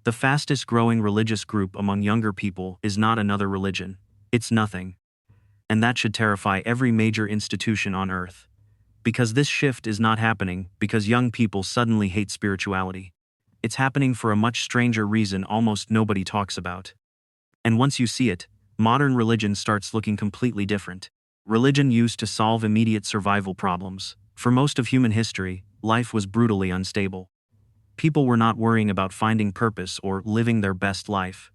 The fastest growing religious group among younger people is not another religion. It's nothing. And that should terrify every major institution on earth. Because this shift is not happening because young people suddenly hate spirituality. It's happening for a much stranger reason almost nobody talks about. And once you see it, modern religion starts looking completely different. Religion used to solve immediate survival problems. For most of human history, life was brutally unstable. People were not worrying about finding purpose or living their best life.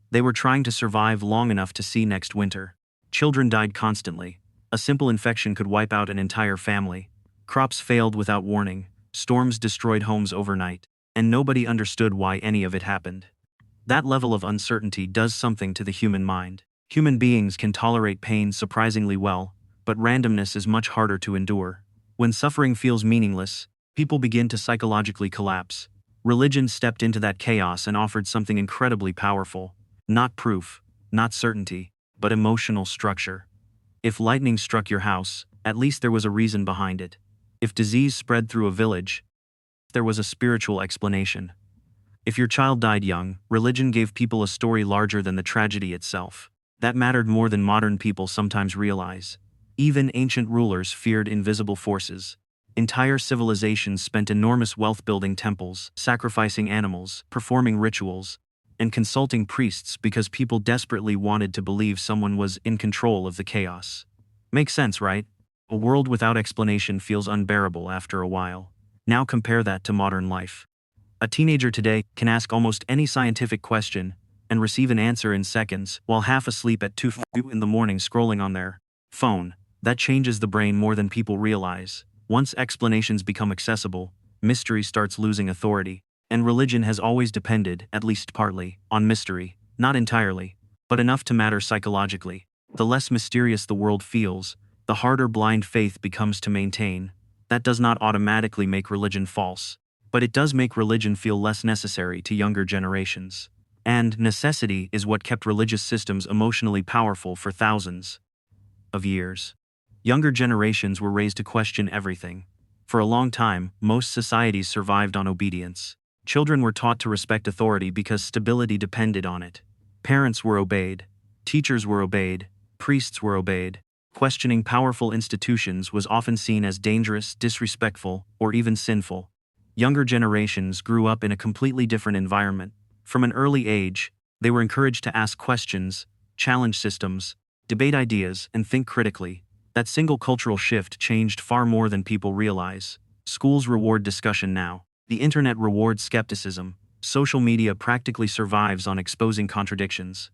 They were trying to survive long enough to see next winter. Children died constantly. A simple infection could wipe out an entire family. Crops failed without warning. Storms destroyed homes overnight. And nobody understood why any of it happened. That level of uncertainty does something to the human mind. Human beings can tolerate pain surprisingly well, but randomness is much harder to endure. When suffering feels meaningless, people begin to psychologically collapse. Religion stepped into that chaos and offered something incredibly powerful. Not proof, not certainty, but emotional structure. If lightning struck your house, at least there was a reason behind it. If disease spread through a village, there was a spiritual explanation. If your child died young, religion gave people a story larger than the tragedy itself. That mattered more than modern people sometimes realize. Even ancient rulers feared invisible forces. Entire civilizations spent enormous wealth building temples, sacrificing animals, performing rituals, and consulting priests because people desperately wanted to believe someone was in control of the chaos. Makes sense, right? A world without explanation feels unbearable after a while. Now compare that to modern life. A teenager today can ask almost any scientific question and receive an answer in seconds while half asleep at 2 in the morning scrolling on their phone. That changes the brain more than people realize. Once explanations become accessible, mystery starts losing authority. And religion has always depended, at least partly, on mystery. Not entirely, but enough to matter psychologically. The less mysterious the world feels, the harder blind faith becomes to maintain. That does not automatically make religion false, but it does make religion feel less necessary to younger generations. And necessity is what kept religious systems emotionally powerful for thousands of years. Younger generations were raised to question everything. For a long time, most societies survived on obedience. Children were taught to respect authority because stability depended on it. Parents were obeyed. Teachers were obeyed. Priests were obeyed. Questioning powerful institutions was often seen as dangerous, disrespectful, or even sinful. Younger generations grew up in a completely different environment. From an early age, they were encouraged to ask questions, challenge systems, debate ideas, and think critically. That single cultural shift changed far more than people realize. Schools reward discussion now. The internet rewards skepticism. Social media practically survives on exposing contradictions.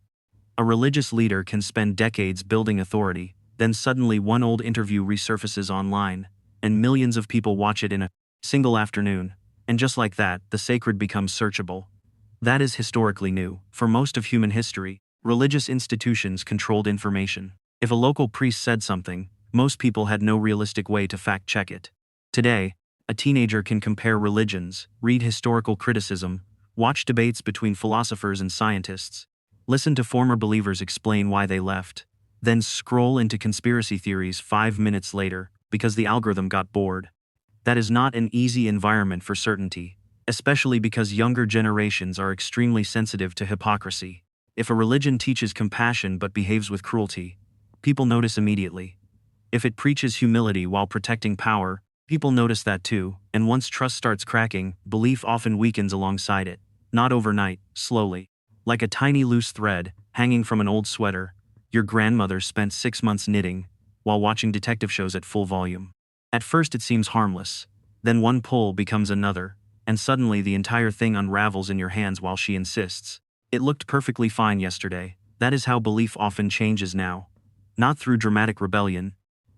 A religious leader can spend decades building authority, then suddenly one old interview resurfaces online, and millions of people watch it in a single afternoon. And just like that, the sacred becomes searchable. That is historically new. For most of human history, religious institutions controlled information. If a local priest said something, most people had no realistic way to fact-check it. Today, a teenager can compare religions, read historical criticism, watch debates between philosophers and scientists, listen to former believers explain why they left, then scroll into conspiracy theories 5 minutes later because the algorithm got bored. That is not an easy environment for certainty, especially because younger generations are extremely sensitive to hypocrisy. If a religion teaches compassion but behaves with cruelty, people notice immediately. If it preaches humility while protecting power, people notice that too, and once trust starts cracking, belief often weakens alongside it. Not overnight, slowly. Like a tiny loose thread, hanging from an old sweater, your grandmother spent 6 months knitting, while watching detective shows at full volume. At first it seems harmless, then one pull becomes another, and suddenly the entire thing unravels in your hands while she insists. It looked perfectly fine yesterday. That is how belief often changes now. Not through dramatic rebellion,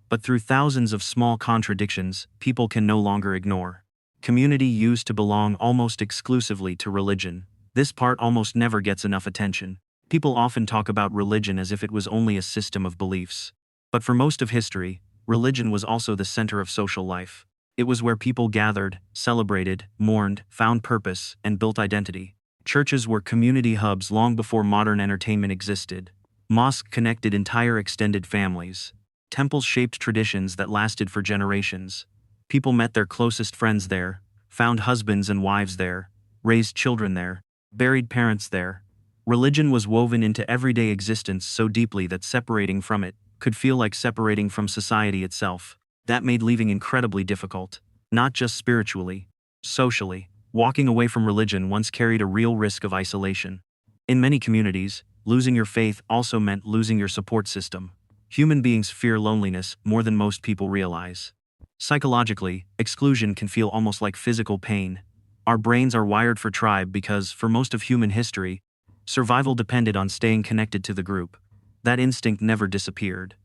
but through thousands of small contradictions people can no longer ignore. Community used to belong almost exclusively to religion. This part almost never gets enough attention. People often talk about religion as if it was only a system of beliefs. But for most of history, religion was also the center of social life. It was where people gathered, celebrated, mourned, found purpose, and built identity. Churches were community hubs long before modern entertainment existed. Mosques connected entire extended families. Temples shaped traditions that lasted for generations. People met their closest friends there, found husbands and wives there, raised children there, buried parents there. Religion was woven into everyday existence so deeply that separating from it could feel like separating from society itself. That made leaving incredibly difficult, not just spiritually, socially. Walking away from religion once carried a real risk of isolation. In many communities, losing your faith also meant losing your support system. Human beings fear loneliness more than most people realize. Psychologically, exclusion can feel almost like physical pain. Our brains are wired for tribe because, for most of human history, survival depended on staying connected to the group. That instinct never disappeared.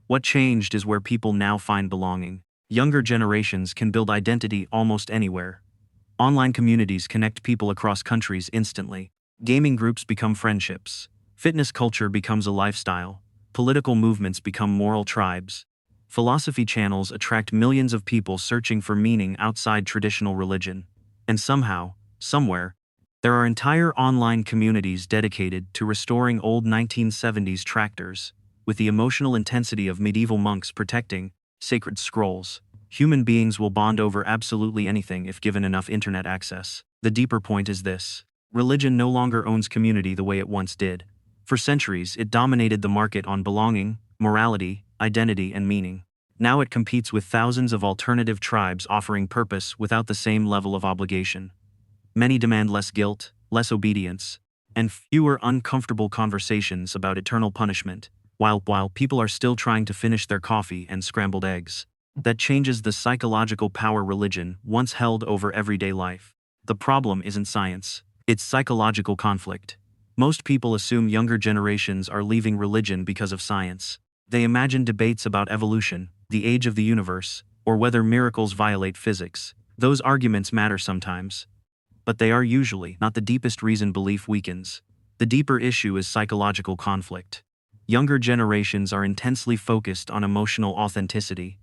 What changed is where people now find belonging. Younger generations can build identity almost anywhere. Online communities connect people across countries instantly. Gaming groups become friendships. Fitness culture becomes a lifestyle. Political movements become moral tribes. Philosophy channels attract millions of people searching for meaning outside traditional religion. And somehow, somewhere, there are entire online communities dedicated to restoring old 1970s tractors, with the emotional intensity of medieval monks protecting sacred scrolls. Human beings will bond over absolutely anything if given enough internet access. The deeper point is this: religion no longer owns community the way it once did. For centuries, it dominated the market on belonging, morality, identity, and meaning. Now it competes with thousands of alternative tribes offering purpose without the same level of obligation. Many demand less guilt, less obedience, and fewer uncomfortable conversations about eternal punishment, while people are still trying to finish their coffee and scrambled eggs. That changes the psychological power religion once held over everyday life. The problem isn't science, it's psychological conflict. Most people assume younger generations are leaving religion because of science. They imagine debates about evolution, the age of the universe, or whether miracles violate physics. Those arguments matter sometimes, but they are usually not the deepest reason belief weakens. The deeper issue is psychological conflict. Younger generations are intensely focused on emotional authenticity.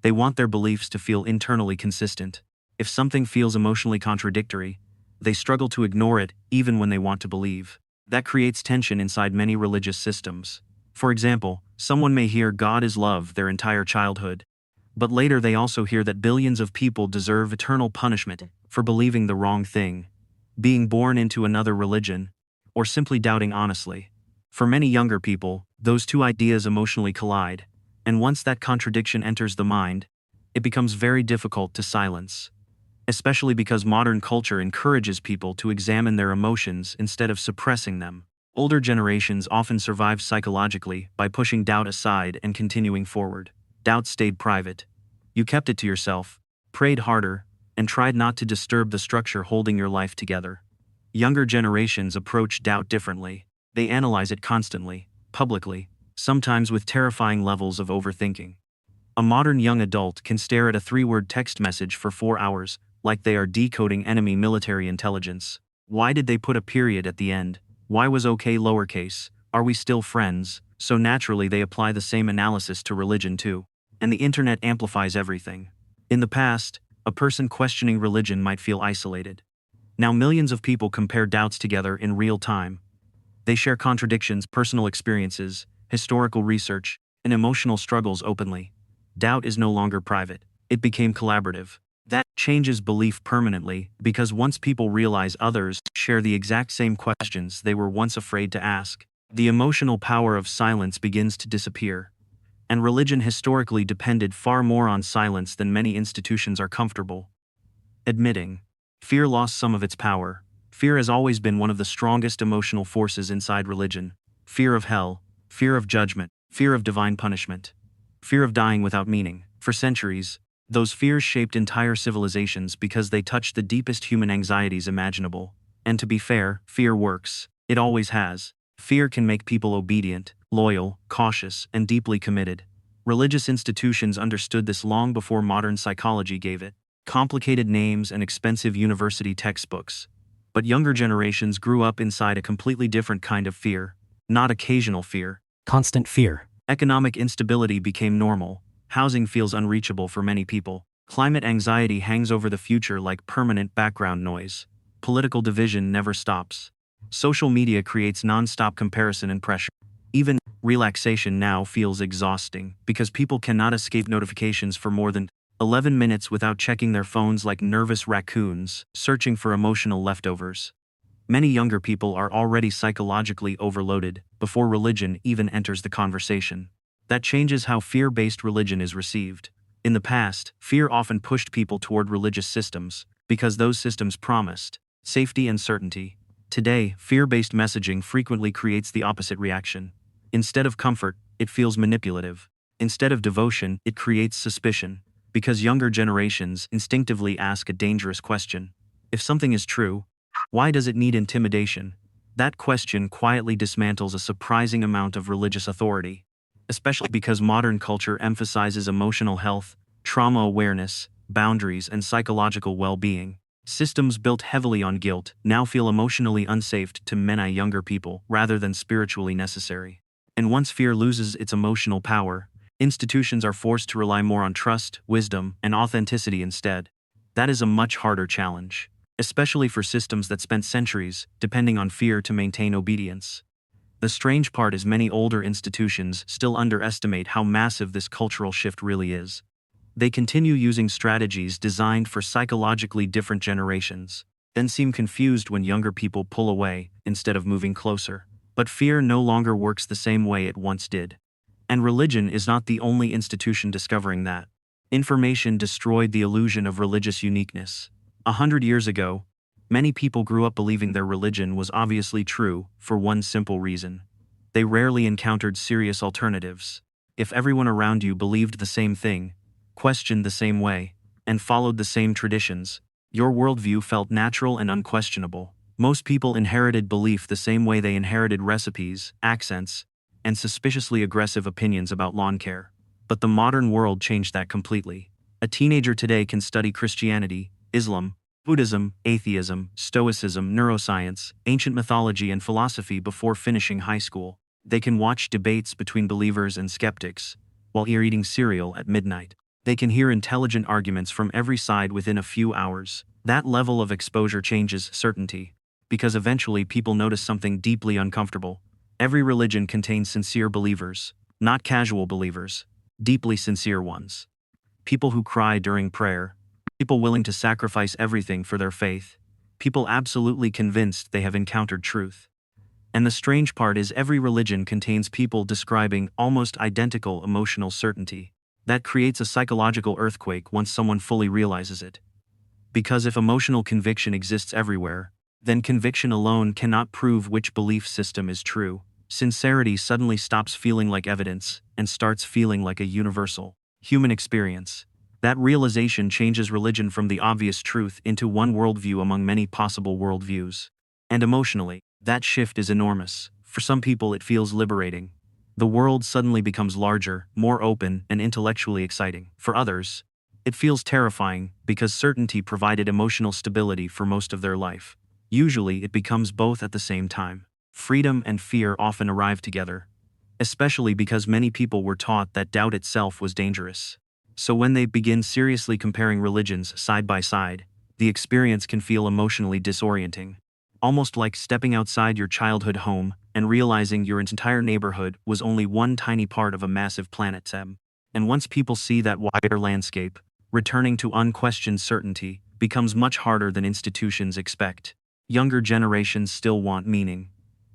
They want their beliefs to feel internally consistent. If something feels emotionally contradictory, they struggle to ignore it even when they want to believe. That creates tension inside many religious systems. For example, someone may hear God is love their entire childhood, but later they also hear that billions of people deserve eternal punishment for believing the wrong thing, being born into another religion, or simply doubting honestly. For many younger people, those two ideas emotionally collide, and once that contradiction enters the mind, it becomes very difficult to silence. Especially because modern culture encourages people to examine their emotions instead of suppressing them. Older generations often survive psychologically by pushing doubt aside and continuing forward. Doubt stayed private. You kept it to yourself, prayed harder, and tried not to disturb the structure holding your life together. Younger generations approach doubt differently. They analyze it constantly, publicly, sometimes with terrifying levels of overthinking. A modern young adult can stare at a 3-word text message for 4 hours, like they are decoding enemy military intelligence. Why did they put a period at the end? Why was okay lowercase? Are we still friends? So naturally they apply the same analysis to religion too. And the internet amplifies everything. In the past, a person questioning religion might feel isolated. Now millions of people compare doubts together in real time. They share contradictions, personal experiences, historical research, and emotional struggles openly. Doubt is no longer private. It became collaborative. That changes belief permanently because once people realize others share the exact same questions they were once afraid to ask, the emotional power of silence begins to disappear. And religion historically depended far more on silence than many institutions are comfortable admitting. Fear lost some of its power. Fear has always been one of the strongest emotional forces inside religion. Fear of hell, fear of judgment, fear of divine punishment, fear of dying without meaning. For centuries, those fears shaped entire civilizations because they touched the deepest human anxieties imaginable. And to be fair, fear works. It always has. Fear can make people obedient, loyal, cautious, and deeply committed. Religious institutions understood this long before modern psychology gave it complicated names and expensive university textbooks. But younger generations grew up inside a completely different kind of fear. Not occasional fear. Constant fear. Economic instability became normal. Housing feels unreachable for many people. Climate anxiety hangs over the future like permanent background noise. Political division never stops. Social media creates non-stop comparison and pressure. Even relaxation now feels exhausting because people cannot escape notifications for more than 11 minutes without checking their phones like nervous raccoons, searching for emotional leftovers. Many younger people are already psychologically overloaded before religion even enters the conversation. That changes how fear-based religion is received. In the past, fear often pushed people toward religious systems because those systems promised safety and certainty. Today, fear-based messaging frequently creates the opposite reaction. Instead of comfort, it feels manipulative. Instead of devotion, it creates suspicion, because younger generations instinctively ask a dangerous question. If something is true, why does it need intimidation? That question quietly dismantles a surprising amount of religious authority, especially because modern culture emphasizes emotional health, trauma awareness, boundaries, and psychological well-being. Systems built heavily on guilt now feel emotionally unsafe to many younger people rather than spiritually necessary. And once fear loses its emotional power, institutions are forced to rely more on trust, wisdom, and authenticity instead. That is a much harder challenge, especially for systems that spent centuries depending on fear to maintain obedience. The strange part is many older institutions still underestimate how massive this cultural shift really is. They continue using strategies designed for psychologically different generations, then seem confused when younger people pull away instead of moving closer. But fear no longer works the same way it once did. And religion is not the only institution discovering that. Information destroyed the illusion of religious uniqueness. 100 years ago, many people grew up believing their religion was obviously true for one simple reason. They rarely encountered serious alternatives. If everyone around you believed the same thing, questioned the same way, and followed the same traditions, your worldview felt natural and unquestionable. Most people inherited belief the same way they inherited recipes, accents, and suspiciously aggressive opinions about lawn care. But the modern world changed that completely. A teenager today can study Christianity, Islam, Buddhism, atheism, Stoicism, neuroscience, ancient mythology, and philosophy before finishing high school. They can watch debates between believers and skeptics while eating cereal at midnight. They can hear intelligent arguments from every side within a few hours. That level of exposure changes certainty, because eventually people notice something deeply uncomfortable. Every religion contains sincere believers, not casual believers, deeply sincere ones. People who cry during prayer, people willing to sacrifice everything for their faith, people absolutely convinced they have encountered truth. And the strange part is every religion contains people describing almost identical emotional certainty. That creates a psychological earthquake once someone fully realizes it. Because if emotional conviction exists everywhere, then conviction alone cannot prove which belief system is true. Sincerity suddenly stops feeling like evidence and starts feeling like a universal human experience. That realization changes religion from the obvious truth into one worldview among many possible worldviews. And emotionally, that shift is enormous. For some people, it feels liberating. The world suddenly becomes larger, more open, and intellectually exciting. For others, it feels terrifying because certainty provided emotional stability for most of their life. Usually, it becomes both at the same time. Freedom and fear often arrive together, especially because many people were taught that doubt itself was dangerous. So when they begin seriously comparing religions side by side, the experience can feel emotionally disorienting. Almost like stepping outside your childhood home and realizing your entire neighborhood was only one tiny part of a massive planet. And once people see that wider landscape, returning to unquestioned certainty becomes much harder than institutions expect. Younger generations still want meaning,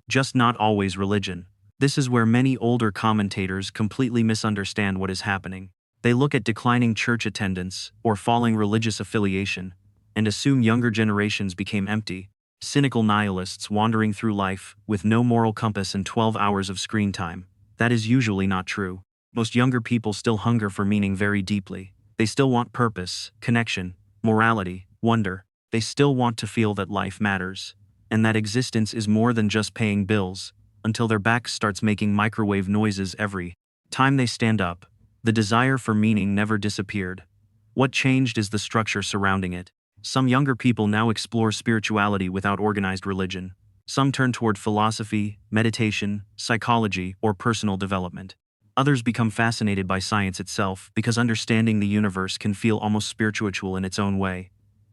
just not always religion. This is where many older commentators completely misunderstand what is happening. They look at declining church attendance or falling religious affiliation and assume younger generations became empty, cynical nihilists wandering through life with no moral compass and 12 hours of screen time. That is usually not true. Most younger people still hunger for meaning very deeply. They still want purpose, connection, morality, wonder. They still want to feel that life matters, and that existence is more than just paying bills, until their back starts making microwave noises every time they stand up. The desire for meaning never disappeared. What changed is the structure surrounding it. Some younger people now explore spirituality without organized religion. Some turn toward philosophy, meditation, psychology, or personal development. Others become fascinated by science itself because understanding the universe can feel almost spiritual in its own way.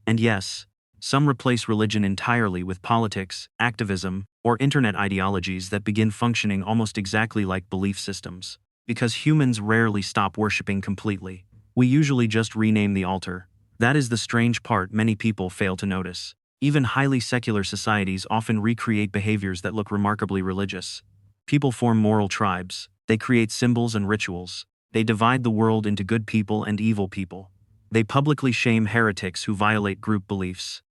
And yes, some replace religion entirely with politics, activism, or internet ideologies that begin functioning almost exactly like belief systems. Because humans rarely stop worshipping completely, we usually just rename the altar. That is the strange part many people fail to notice. Even highly secular societies often recreate behaviors that look remarkably religious. People form moral tribes, they create symbols and rituals, they divide the world into good people and evil people. They publicly shame heretics who violate group beliefs.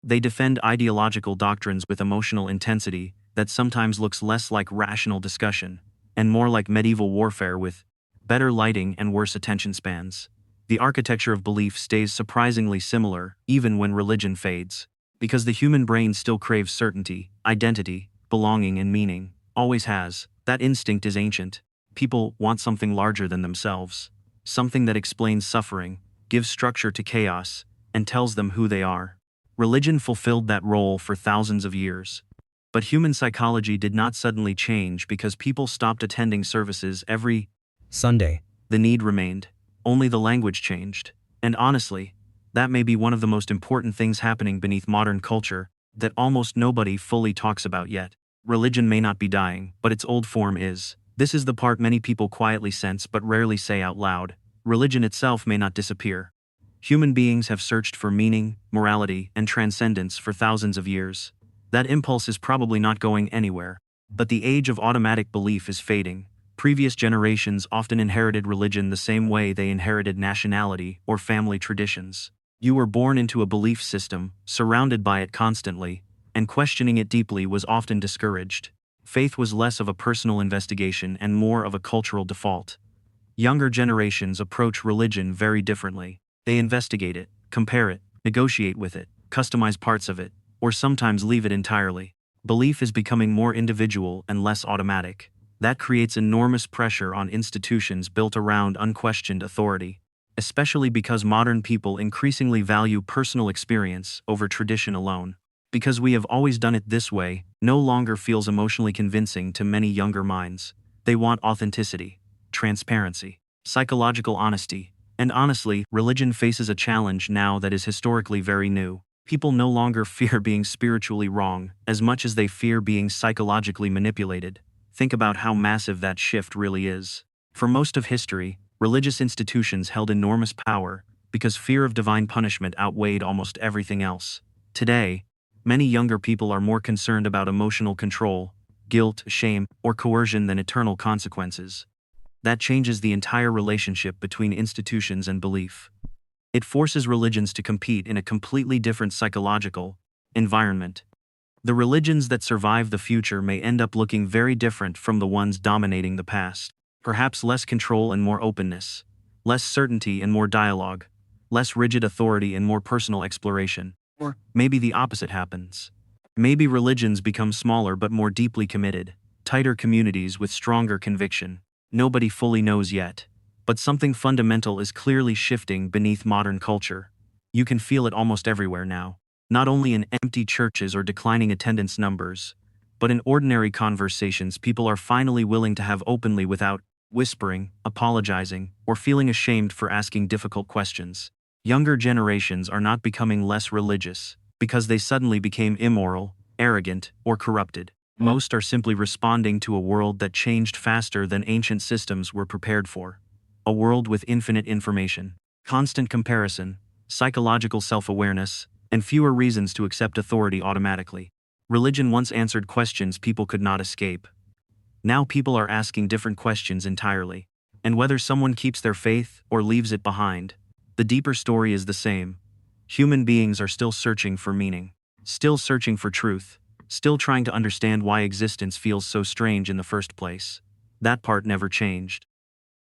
They defend ideological doctrines with emotional intensity that sometimes looks less like rational discussion and more like medieval warfare with better lighting and worse attention spans. The architecture of belief stays surprisingly similar even when religion fades, because the human brain still craves certainty, identity, belonging, and meaning. Always has. That instinct is ancient. People want something larger than themselves, something that explains suffering, gives structure to chaos, and tells them who they are. Religion fulfilled that role for thousands of years. But human psychology did not suddenly change because people stopped attending services every Sunday. The need remained. Only the language changed. And honestly, that may be one of the most important things happening beneath modern culture that almost nobody fully talks about yet. Religion may not be dying, but its old form is. This is the part many people quietly sense but rarely say out loud. Religion itself may not disappear. Human beings have searched for meaning, morality, and transcendence for thousands of years. That impulse is probably not going anywhere. But the age of automatic belief is fading. Previous generations often inherited religion the same way they inherited nationality or family traditions. You were born into a belief system, surrounded by it constantly, and questioning it deeply was often discouraged. Faith was less of a personal investigation and more of a cultural default. Younger generations approach religion very differently. They investigate it, compare it, negotiate with it, customize parts of it, or sometimes leave it entirely. Belief is becoming more individual and less automatic. That creates enormous pressure on institutions built around unquestioned authority, especially because modern people increasingly value personal experience over tradition alone. Because we have always done it this way, no longer feels emotionally convincing to many younger minds. They want authenticity, transparency, psychological honesty. And honestly, religion faces a challenge now that is historically very new. People no longer fear being spiritually wrong as much as they fear being psychologically manipulated. Think about how massive that shift really is. For most of history, religious institutions held enormous power because fear of divine punishment outweighed almost everything else. Today, many younger people are more concerned about emotional control, guilt, shame, or coercion than eternal consequences. That changes the entire relationship between institutions and belief. It forces religions to compete in a completely different psychological environment. The religions that survive the future may end up looking very different from the ones dominating the past. Perhaps less control and more openness, less certainty and more dialogue, less rigid authority and more personal exploration. Or maybe the opposite happens. Maybe religions become smaller but more deeply committed, tighter communities with stronger conviction. Nobody fully knows yet, but something fundamental is clearly shifting beneath modern culture. You can feel it almost everywhere now, not only in empty churches or declining attendance numbers, but in ordinary conversations people are finally willing to have openly without whispering, apologizing, or feeling ashamed for asking difficult questions. Younger generations are not becoming less religious because they suddenly became immoral, arrogant, or corrupted. Most are simply responding to a world that changed faster than ancient systems were prepared for. A world with infinite information, constant comparison, psychological self-awareness, and fewer reasons to accept authority automatically. Religion once answered questions people could not escape. Now people are asking different questions entirely. And whether someone keeps their faith or leaves it behind, the deeper story is the same. Human beings are still searching for meaning, still searching for truth, still trying to understand why existence feels so strange in the first place. That part never changed.